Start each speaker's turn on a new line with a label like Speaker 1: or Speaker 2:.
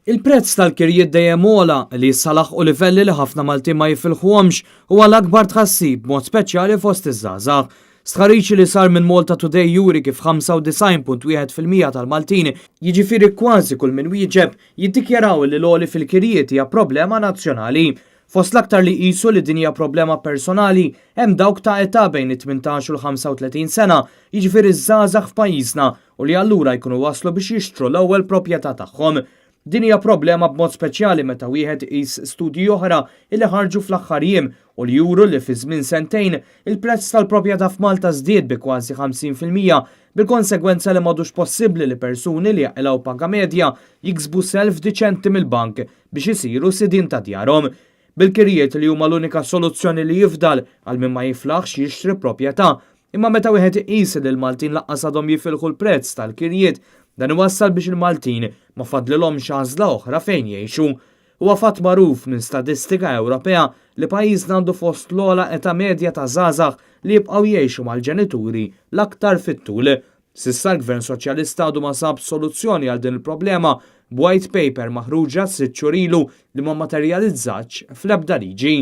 Speaker 1: Il-prezz tal-kirjiet dejjem ola li salaħqu livelli li ħafna Maltin ma jifilħuhomx huwa l-akbar tħassib mod speċjali fost iż-żgħażagħ. Stħarriċ li sar minn Malta Today juri kif 95.1% tal-Maltin, jiġifieri kważi kull min wieġeb, jiddikjaraw li l-għoli fil-kirjiet hija problema nazzjonali. Fost l-aktar li qisu li din hija problema personali, hemm dawk ta' età bejn it-18 u l-35 sena, jiġifieri żgħażagħ f'pajjiżna u li allura jkunu waslu biex jixtru l-ewwel proprjetà tagħhom. Din hija problema b'mod speċjali meta wieħed qis studji oħra li ħarġu fl-aħħar jiem u li juru li fi żmien sentejn il-prezz tal-proprjetà f'Malta żdied bi kważi 50% bil-konsegwenza li m'għadux possibbli li persuni li jaqilgħu paga medja jiksbu self diċenti mill-bank biex isiru sidin ta' djarhom. Bil-kirjiet li huma l-unika soluzzjoni li jifdal għal min ma jiflaħx jixtri proprjetà, imma meta wieħed iqis li l-Maltin laqqas għadhom jifilħu l-prezz tal-kirjiet, dan iwassal biex il-Maltin ma fadlilhomx għażla oħra fejn jgħixu. Huwa fatt magħruf minn statistika Ewropea li pajjiżna għandu fost l-ogħla età medja ta' żgħażagħ li jibqgħu jgħixu mal-ġenituri l-aktar fit-tul. S'issa l-Gvern Soċjalista għadu ma sab soluzzjoni għal din il-problema b'white paper maħruġa 6 xhur ilu li ma materjalizzatx fl-ebda liġi.